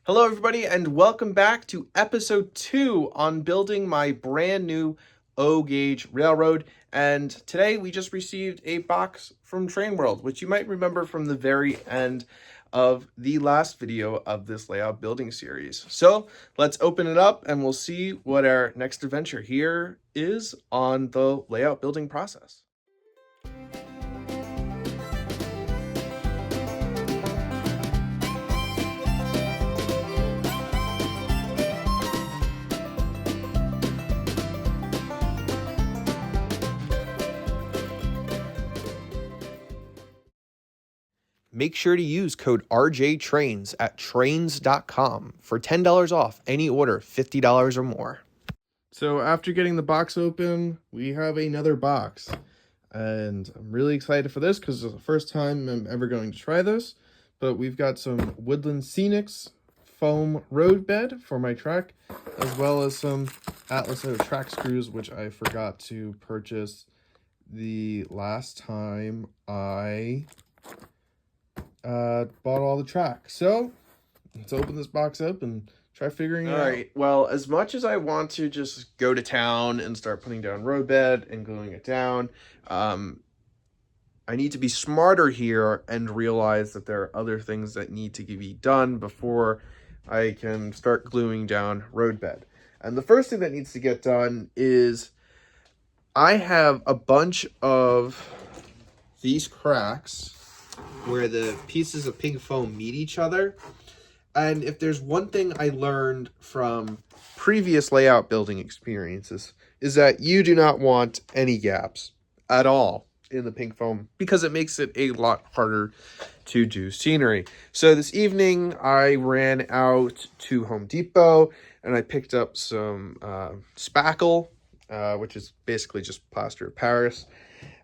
Hello everybody and welcome back to episode 2 on building my brand new O-gauge railroad. And today we just received a box from Train World, which you might remember from the very end of the last video of this layout building series. So let's open it up and we'll see what our next adventure here is on the layout building process. Make sure to use code RJTRAINS at trains.com for $10 off any order $50 or more. So after getting the box open, we have another box. And I'm really excited for this because it's the first time I'm ever going to try this. But we've got some Woodland Scenics foam road bed for my track, as well as some Atlas track screws, which I forgot to purchase the last time I bought all the track. So let's open this box up and try figuring it out. All right, well, as much as I want to just go to town and start putting down roadbed and gluing it down, I need to be smarter here and realize that there are other things that need to be done before I can start gluing down roadbed. And the first thing that needs to get done is I have a bunch of these cracks where the pieces of pink foam meet each other. And if there's one thing I learned from previous layout building experiences, is that you do not want any gaps at all in the pink foam because it makes it a lot harder to do scenery. So this evening I ran out to Home Depot and I picked up some spackle, which is basically just plaster of Paris.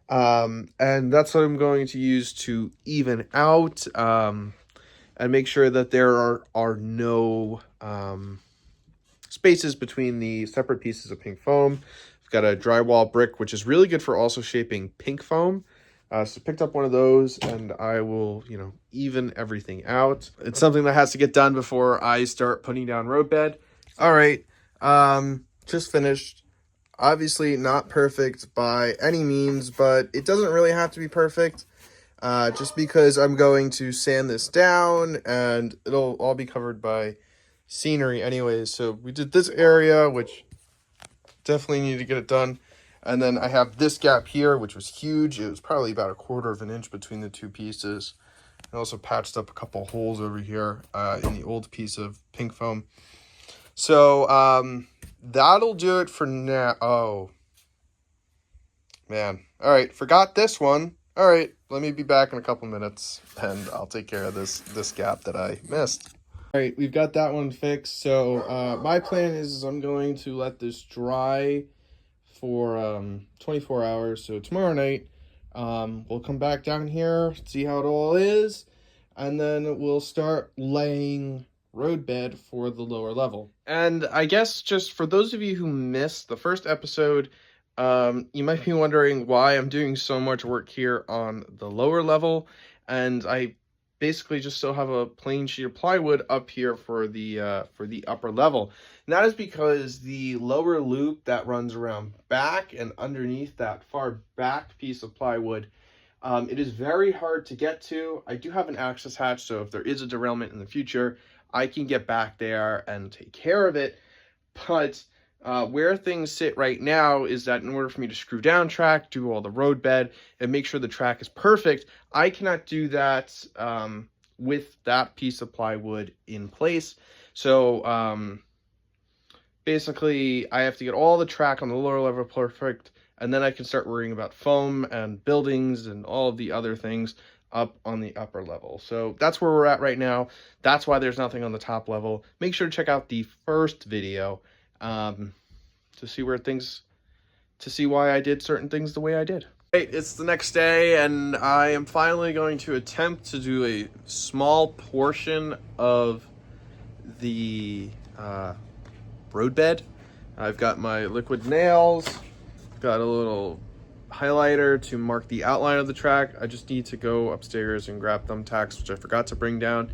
And that's what I'm going to use to even out and make sure that there are no spaces between the separate pieces of pink foam. I've got a drywall brick, which is really good for also shaping pink foam. So picked up one of those and I will, even everything out. It's something that has to get done before I start putting down roadbed. All right, just finished. Obviously not perfect by any means, but it doesn't really have to be perfect just because I'm going to sand this down and it'll all be covered by scenery anyways. So we did this area, which definitely need to get it done. And then I have this gap here, which was huge. It was probably about 1/4 of an inch between the two pieces. I also patched up a couple holes over here in the old piece of pink foam. So, that'll do it for now. Oh, man. All right, forgot this one. All right, let me be back in a couple minutes, and I'll take care of this gap that I missed. All right, we've got that one fixed. So my plan is I'm going to let this dry for 24 hours. So tomorrow night, we'll come back down here, see how it all is, and then we'll start laying roadbed for the lower level. And I guess just for those of you who missed the first episode, you might be wondering why I'm doing so much work here on the lower level, and I basically just still have a plain sheet of plywood up here for the upper level. And that is because the lower loop that runs around back and underneath that far back piece of plywood, it is very hard to get to. I do have an access hatch, so if there is a derailment in the future, I can get back there and take care of it. But where things sit right now is that in order for me to screw down track, do all the roadbed, and make sure the track is perfect, I cannot do that with that piece of plywood in place. So basically, I have to get all the track on the lower level perfect, and then I can start worrying about foam and buildings and all of the other things up on the upper level. So that's where we're at right now. That's why there's nothing on the top level. Make sure to check out the first video to see why I did certain things the way I did. Right, it's the next day and I am finally going to attempt to do a small portion of the roadbed. I've got my liquid nails, got a little highlighter to mark the outline of the track. I just need to go upstairs and grab thumbtacks, which I forgot to bring down.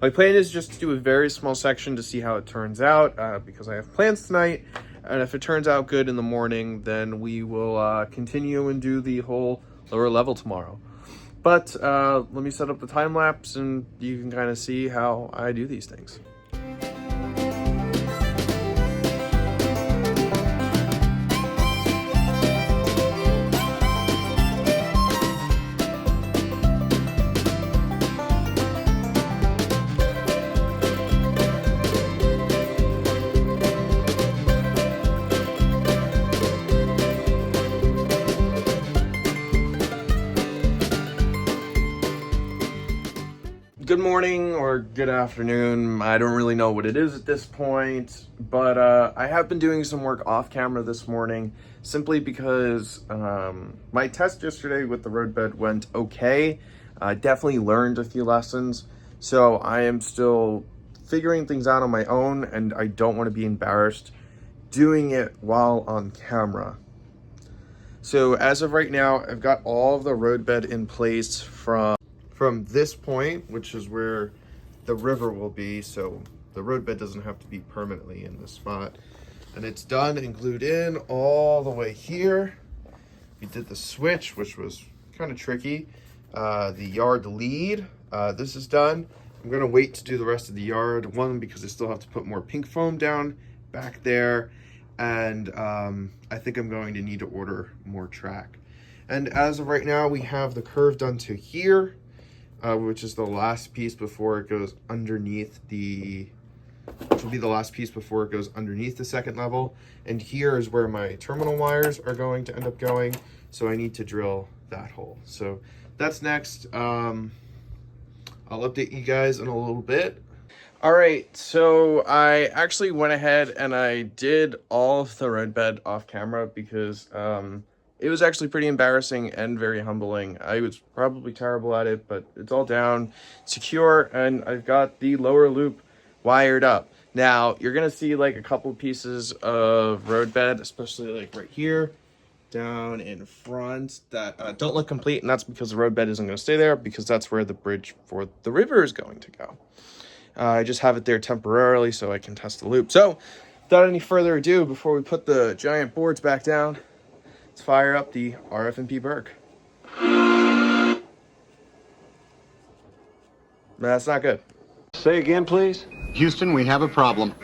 My plan is just to do a very small section to see how it turns out, because I have plans tonight, and if it turns out good in the morning, then we will continue and do the whole lower level tomorrow. But let me set up the time lapse and you can kind of see how I do these things. Good morning or good afternoon. I don't really know what it is at this point, but I have been doing some work off camera this morning simply because my test yesterday with the roadbed went okay. I definitely learned a few lessons, so I am still figuring things out on my own, and I don't want to be embarrassed doing it while on camera. So as of right now, I've got all of the roadbed in place from this point, which is where the river will be, so the roadbed doesn't have to be permanently in this spot. And it's done and glued in all the way here. We did the switch, which was kind of tricky. The yard lead, this is done. I'm gonna wait to do the rest of the yard, one, because I still have to put more pink foam down back there, and I think I'm going to need to order more track. And as of right now, we have the curve done to here, which is the last piece before it goes underneath which will be the last piece before it goes underneath the second level. And here is where my terminal wires are going to end up going. So I need to drill that hole. So that's next. I'll update you guys in a little bit. All right, so I actually went ahead and I did all of the roadbed off camera because it was actually pretty embarrassing and very humbling. I was probably terrible at it, but it's all down, secure, and I've got the lower loop wired up. Now, you're gonna see like a couple pieces of roadbed, especially like right here, down in front, that don't look complete, and that's because the roadbed isn't gonna stay there, because that's where the bridge for the river is going to go. I just have it there temporarily so I can test the loop. So, without any further ado, before we put the giant boards back down, let's fire up the RF&P Berg. That's not good. Say again, please. Houston, we have a problem.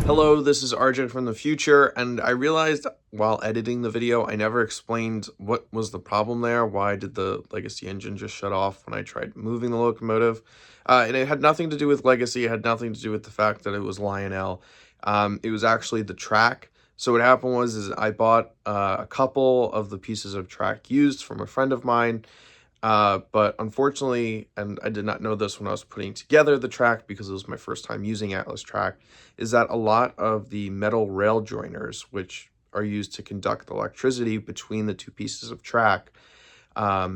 Hello, this is RJ from the future, and I realized while editing the video, I never explained what was the problem there. Why did the Legacy engine just shut off when I tried moving the locomotive? And it had nothing to do with Legacy. It had nothing to do with the fact that it was Lionel. It was actually the track. So what happened was I bought a couple of the pieces of track used from a friend of mine. But unfortunately, and I did not know this when I was putting together the track because it was my first time using Atlas track, is that a lot of the metal rail joiners, which are used to conduct electricity between the two pieces of track,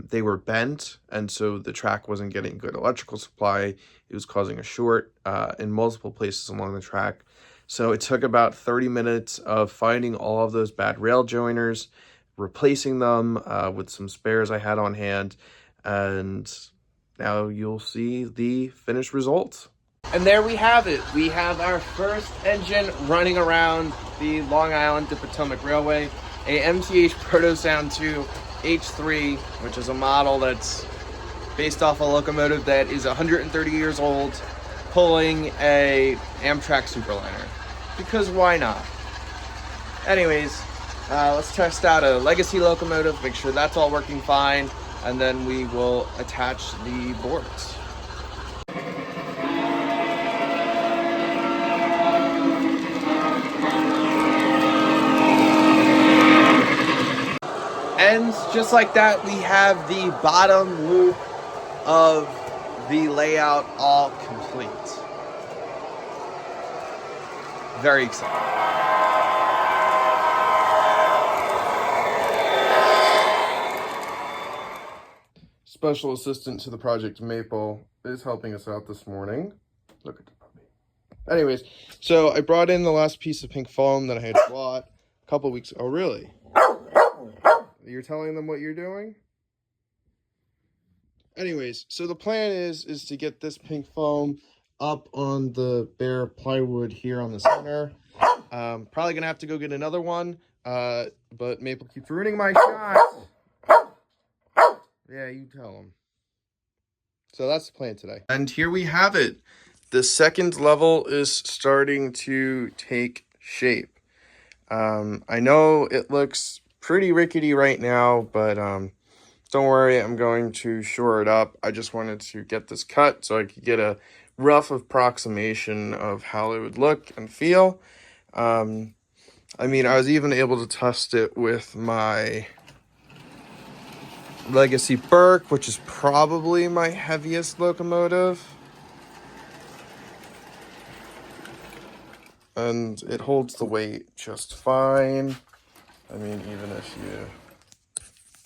they were bent, and so the track wasn't getting good electrical supply. It was causing a short in multiple places along the track. So it took about 30 minutes of finding all of those bad rail joiners, replacing them with some spares I had on hand, and now you'll see the finished results. And there we have it. We have our first engine running around the Long Island to Potomac Railway, a MTH Proto Sound 2 H3, which is a model that's based off a locomotive that is 130 years old, pulling a Amtrak Superliner. Because why not? Anyways, let's test out a Legacy locomotive, make sure that's all working fine, and then we will attach the boards. And just like that, we have the bottom loop of the layout all complete. Very exciting. Special assistant to the project Maple is helping us out this morning. Look at the puppy. Anyways, so I brought in the last piece of pink foam that I had bought a couple weeks. Oh, really? You're telling them what you're doing? Anyways, so the plan is to get this pink foam up on the bare plywood here on the center. Probably gonna have to go get another one, but Maple keeps ruining my shot. Yeah, you tell him. So that's the plan today. And here we have it. The second level is starting to take shape. I know it looks pretty rickety right now, but don't worry, I'm going to shore it up. I just wanted to get this cut so I could get a rough approximation of how it would look and feel. I mean, I was even able to test it with my Legacy Burke, which is probably my heaviest locomotive. And it holds the weight just fine. I mean, even if you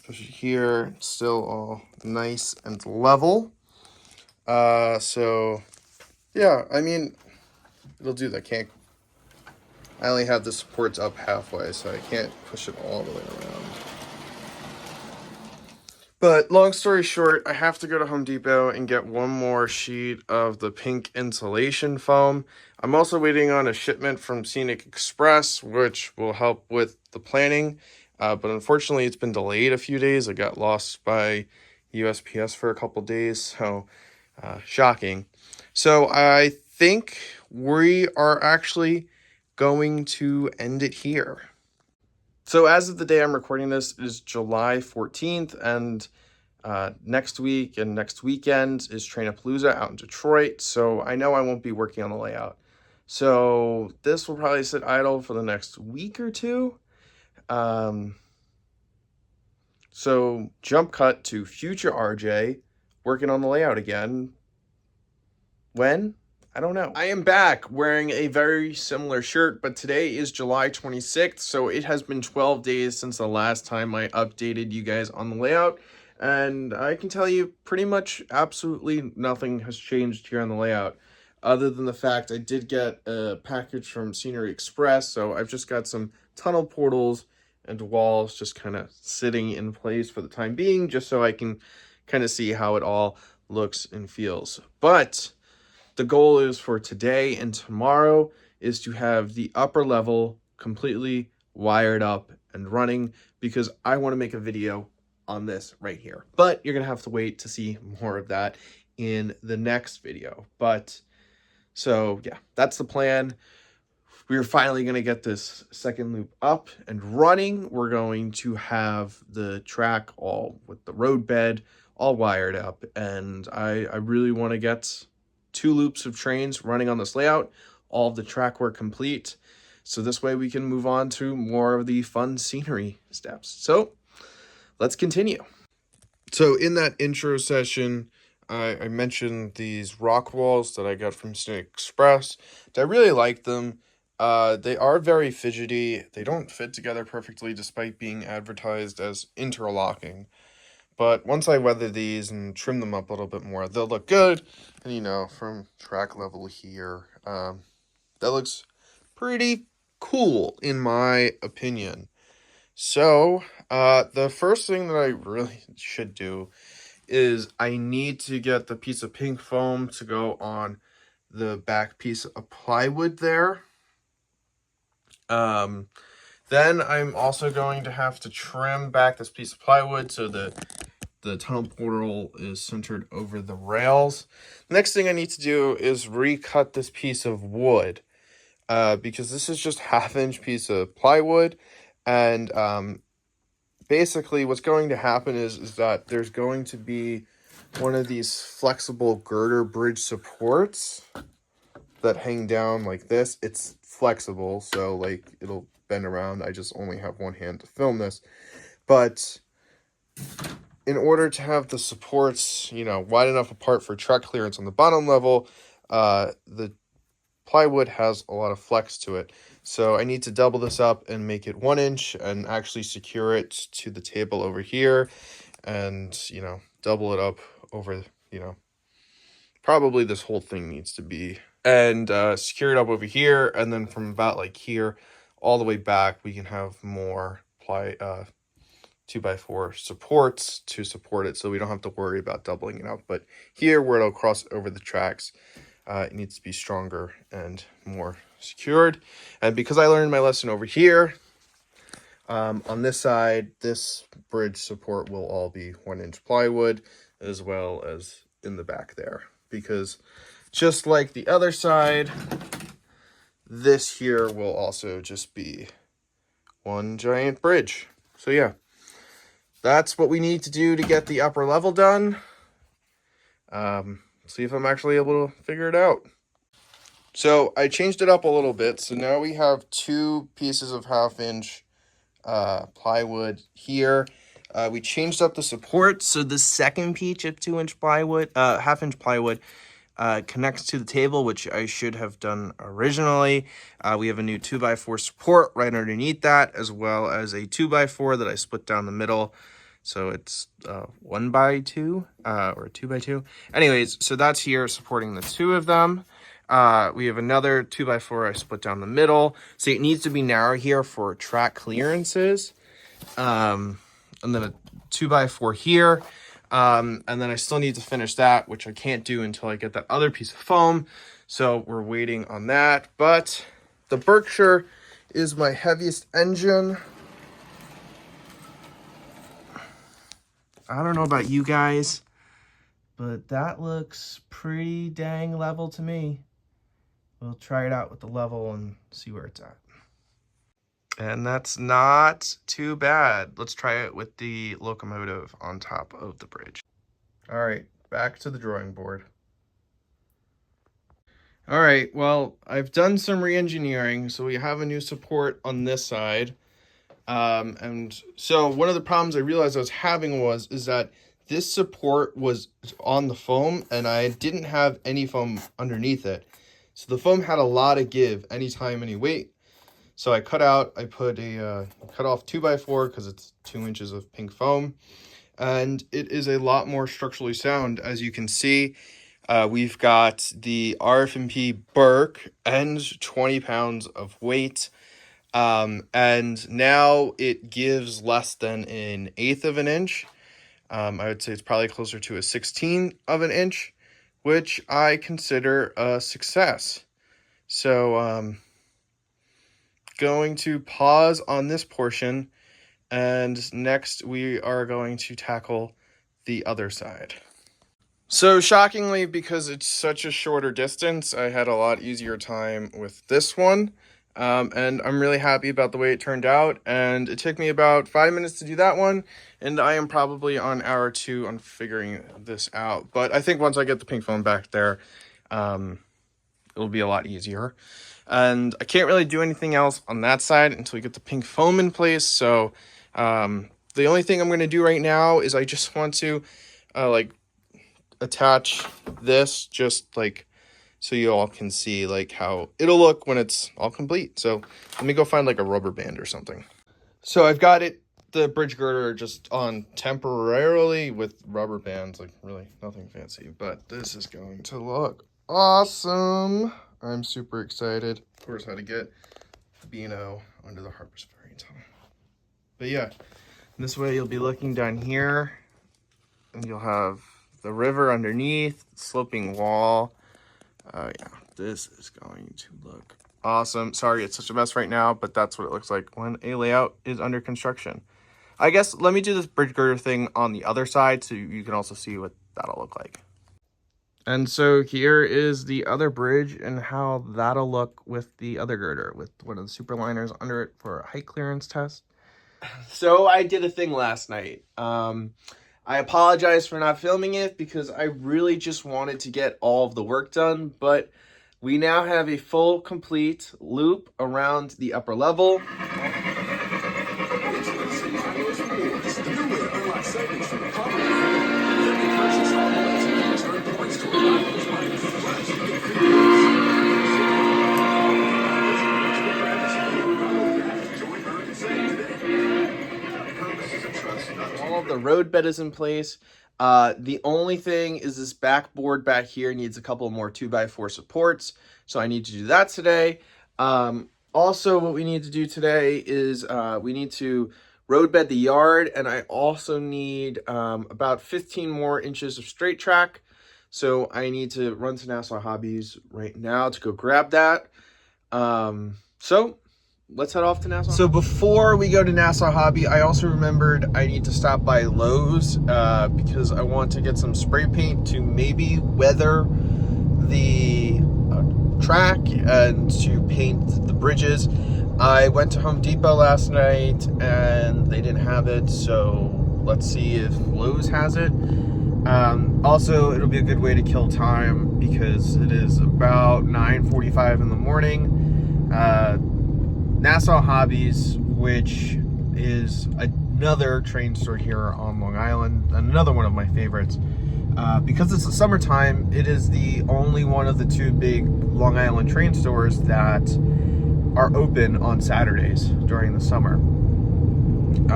push it here, it's still all nice and level. So yeah, I mean, it'll do that. I only have the supports up halfway, so I can't push it all the way around. But long story short, I have to go to Home Depot and get one more sheet of the pink insulation foam. I'm also waiting on a shipment from Scenic Express, which will help with the planning. But unfortunately, it's been delayed a few days. It got lost by USPS for a couple days, so shocking. So I think we are actually going to end it here. So as of the day I'm recording this, it is July 14th, and next week and next weekend is Trainapalooza out in Detroit, so I know I won't be working on the layout. So this will probably sit idle for the next week or two. So jump cut to future RJ working on the layout again. When? I don't know. I am back wearing a very similar shirt, but today is July 26th, so it has been 12 days since the last time I updated you guys on the layout, and I can tell you pretty much absolutely nothing has changed here on the layout, other than the fact I did get a package from Scenery Express, so I've just got some tunnel portals and walls just kind of sitting in place for the time being, just so I can kind of see how it all looks and feels. But the goal is for today and tomorrow is to have the upper level completely wired up and running, because I want to make a video on this right here. But you're going to have to wait to see more of that in the next video. But so yeah, that's the plan. We're finally going to get this second loop up and running. We're going to have the track all with the road bed all wired up, and I really want to get 2 loops of trains running on this layout, all of the track work complete, so this way we can move on to more of the fun scenery steps. So let's continue. So in that intro session, I mentioned these rock walls that I got from Scenic Express. I really like them. They are very fidgety. They don't fit together perfectly despite being advertised as interlocking. But once I weather these and trim them up a little bit more, they'll look good. And, you know, from track level here, that looks pretty cool in my opinion. So, the first thing that I really should do is I need to get the piece of pink foam to go on the back piece of plywood there. Then I'm also going to have to trim back this piece of plywood so the tunnel portal is centered over the rails. The next thing I need to do is recut this piece of wood, because this is just half-inch piece of plywood, and basically what's going to happen is that there's going to be one of these flexible girder bridge supports that hang down like this. It's flexible, so like it'll bend around. I just only have one hand to film this, but in order to have the supports, you know, wide enough apart for track clearance on the bottom level, the plywood has a lot of flex to it. So I need to double this up and make it 1 inch and actually secure it to the table over here, and, you know, double it up over, you know, probably this whole thing needs to be, and secure it up over here, and then from about like here all the way back we can have more 2x4 supports to support it, so we don't have to worry about doubling it up. But here, where it'll cross over the tracks, it needs to be stronger and more secured. And because I learned my lesson over here, on this side, this bridge support will all be 1-inch plywood, as well as in the back there. Because just like the other side, this here will also just be one giant bridge. So yeah, that's what we need to do to get the upper level done. See if I'm actually able to figure it out. So I changed it up a little bit. So now we have 2 pieces of 1/2-inch plywood here. We changed up the support. So the second piece of 2-inch plywood, 1/2-inch plywood, connects to the table, which I should have done originally. We have a new 2x4 support right underneath that, as well as a 2x4 that I split down the middle. So it's 1x2 or 2x2. Anyways, so that's here supporting the 2 of them. We have another 2x4 I split down the middle. So it needs to be narrow here for track clearances. And then a 2x4 here. And then I still need to finish that, which I can't do until I get that other piece of foam. So we're waiting on that. But the Berkshire is my heaviest engine. I don't know about you guys, but that looks pretty dang level to me. We'll try it out with the level and see where it's at. And that's not too bad. Let's try it with the locomotive on top of the bridge. All right, back to the drawing board. All right, well, I've done some re-engineering, so we have a new support on this side. And so one of the problems I realized I was having is that this support was on the foam and I didn't have any foam underneath it. So the foam had a lot of give anytime, any weight. So I put off 2x4 because it's 2 inches of pink foam. And it is a lot more structurally sound. As you can see, we've got the RF&P Burke and 20 pounds of weight. And now it gives less than 1/8 of an inch. I would say it's probably closer to 1/16 of an inch, which I consider a success. So, going to pause on this portion, and next we are going to tackle the other side. So shockingly, because it's such a shorter distance, I had a lot easier time with this one. And I'm really happy about the way it turned out. And it took me about 5 minutes to do that one. And I am probably on hour 2 on figuring this out. But I think once I get the pink foam back there, it'll be a lot easier. And I can't really do anything else on that side until we get the pink foam in place. So the only thing I'm going to do right now is I just want to attach this just like so you all can see like how it'll look when it's all complete. So let me go find like a rubber band or something. So I've got the bridge girder just on temporarily with rubber bands, like really nothing fancy, but this is going to look awesome. I'm super excited. Of course, how to get Beano under the Harper's Ferry tunnel. But yeah, this way you'll be looking down here and you'll have the river underneath, sloping wall. Oh yeah, this is going to look awesome. Sorry, it's such a mess right now, but that's what it looks like when a layout is under construction. I guess let me do this bridge girder thing on the other side so you can also see what that'll look like. And so here is the other bridge and how that'll look with the other girder, with one of the super liners under it for a height clearance test. So I did a thing last night. I apologize for not filming it because I really just wanted to get all of the work done, but we now have a full, complete loop around the upper level. All of the road bed is in place. The only thing is this backboard back here needs a couple more 2x4 supports. So I need to do that today. Also, what we need to do today is we need to roadbed the yard, and I also need about 15 more inches of straight track. So I need to run to Nassau Hobbies right now to go grab that. So let's head off to Nassau. So before we go to Nassau Hobby, I also remembered I need to stop by Lowe's because I want to get some spray paint to maybe weather the track and to paint the bridges. I went to Home Depot last night and they didn't have it, so let's see if Lowe's has it. Also, it'll be a good way to kill time because it is about 9:45 in the morning. Nassau Hobbies, which is another train store here on Long Island, another one of my favorites. Because it's the summertime, it is the only one of the two big Long Island train stores that are open on Saturdays during the summer.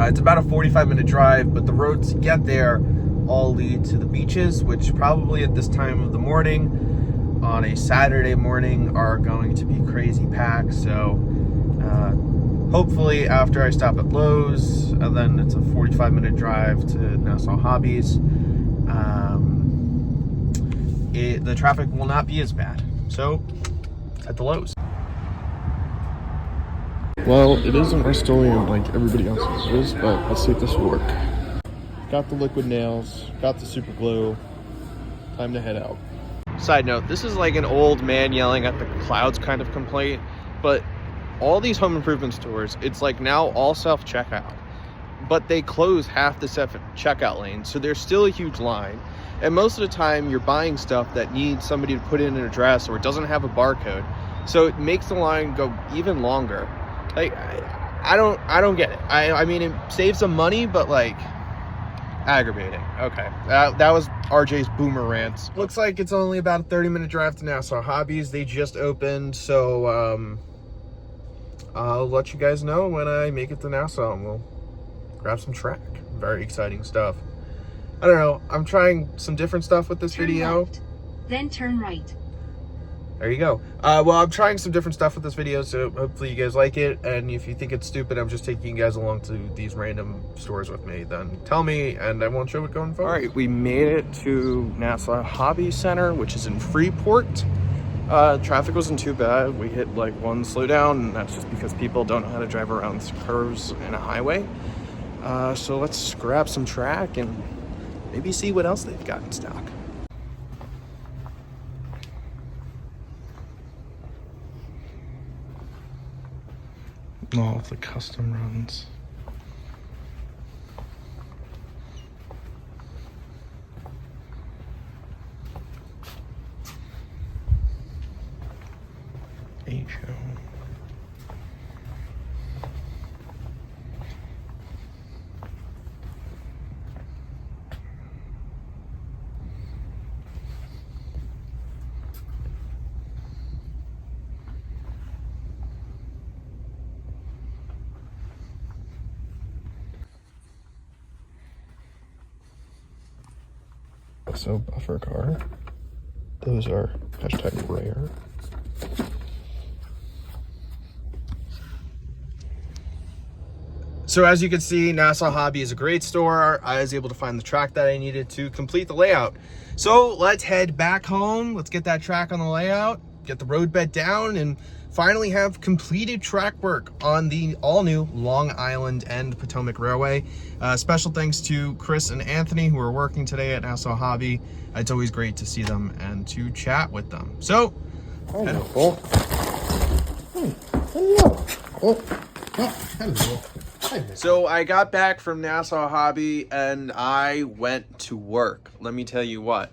It's about a 45-minute drive, but the roads to get there all lead to the beaches, which probably at this time of the morning on a Saturday morning are going to be crazy packed. So hopefully after I stop at Lowe's, and then it's a 45-minute drive to Nassau Hobbies, the traffic will not be as bad. So at the Lowe's. Well, it isn't Rust-Oleum like everybody else's is, but let's see if this will work. Got the liquid nails, got the super glue. Time to head out. Side note, this is like an old man yelling at the clouds kind of complaint, but all these home improvement stores, it's like now all self-checkout, but they close half the self-checkout lane, so there's still a huge line. And most of the time you're buying stuff that needs somebody to put in an address or it doesn't have a barcode, so it makes the line go even longer. Like, I don't get it. I mean, it saves some money, but like, aggravating. Okay, that was RJ's boomer rant. Looks like it's only about a 30-minute drive to Nassau Hobbies. They just opened, so I'll let you guys know when I make it to Nassau and we'll grab some track. Very exciting stuff. I don't know, I'm trying some different stuff with this video. Left, then turn right. There you go. Well, I'm trying some different stuff with this video, so hopefully you guys like it. And if you think it's stupid, I'm just taking you guys along to these random stores with me, then tell me and I won't show it going forward. All right, we made it to Nassau Hobby Center, which is in Freeport. Traffic wasn't too bad. We hit like one slowdown, and that's just because people don't know how to drive around curves in a highway. So let's grab some track and maybe see what else they've got in stock. All of the custom runs. HO. So buffer car, those are hashtag rare. So as you can see, Nassau Hobby is a great store. I was able to find the track that I needed to complete the layout. So let's head back home. Let's get that track on the layout, get the roadbed down, and finally have completed track work on the all-new Long Island and Potomac Railway. Special thanks to Chris and Anthony who are working today at Nassau Hobby. It's always great to see them and to chat with them. So, hello. Hello. So I got back from Nassau Hobby and I went to work. Let me tell you what.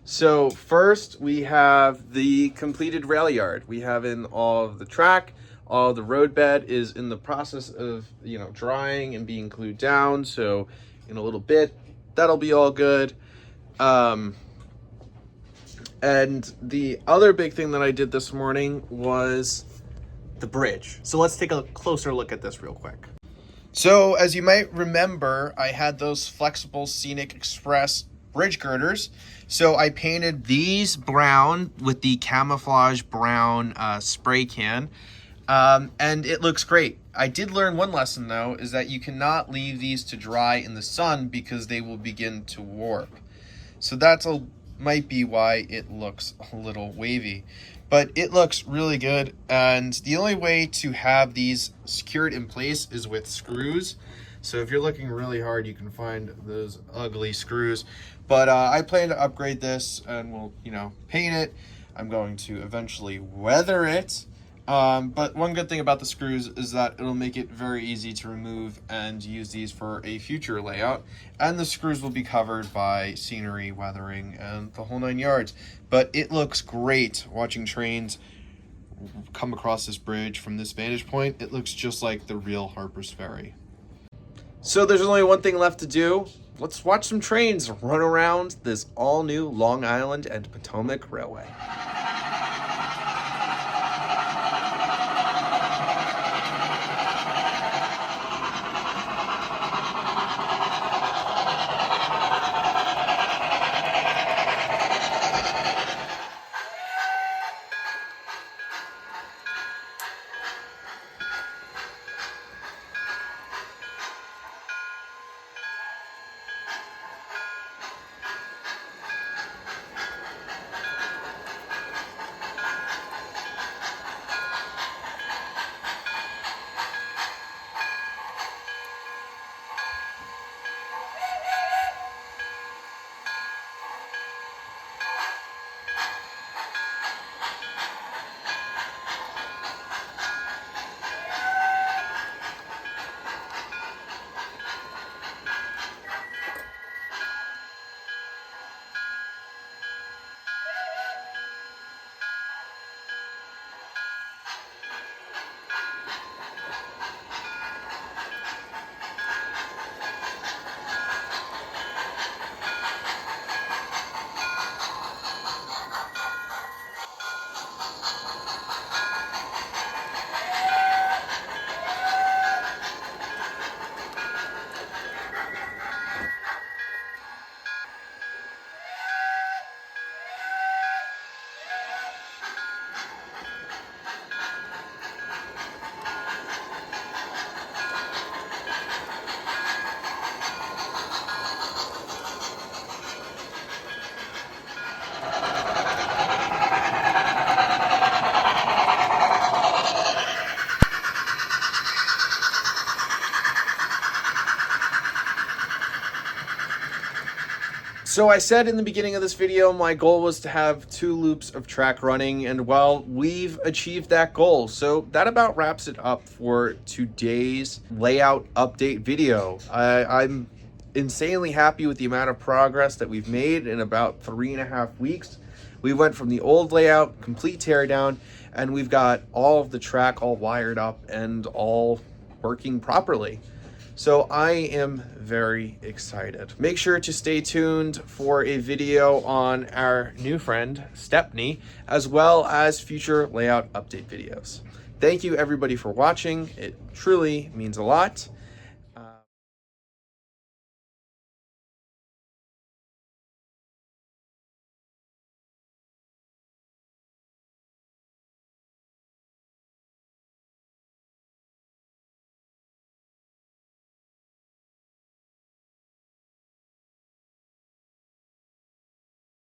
So first we have the completed rail yard. We have in all of the track. All the roadbed is in the process of, drying and being glued down. So in a little bit, that'll be all good. And the other big thing that I did this morning was the bridge. So let's take a closer look at this real quick. So as you might remember, I had those flexible Scenic Express bridge girders. So I painted these brown with the camouflage brown spray can. And it looks great. I did learn one lesson though, is that you cannot leave these to dry in the sun because they will begin to warp. So might be why it looks a little wavy, but it looks really good. And the only way to have these secured in place is with screws. So if you're looking really hard, you can find those ugly screws. But I plan to upgrade this and we'll, paint it. I'm going to eventually weather it. But one good thing about the screws is that it'll make it very easy to remove and use these for a future layout. And the screws will be covered by scenery, weathering, and the whole 9 yards. But it looks great watching trains come across this bridge from this vantage point. It looks just like the real Harper's Ferry. So there's only one thing left to do. Let's watch some trains run around this all-new Long Island and Potomac Railway. So I said in the beginning of this video, my goal was to have 2 loops of track running, and well, we've achieved that goal. So that about wraps it up for today's layout update video. I'm insanely happy with the amount of progress that we've made in about 3.5 weeks. We went from the old layout, complete teardown, and we've got all of the track all wired up and all working properly. So I am very excited. Make sure to stay tuned for a video on our new friend, Stepney, as well as future layout update videos. Thank you everybody for watching. It truly means a lot.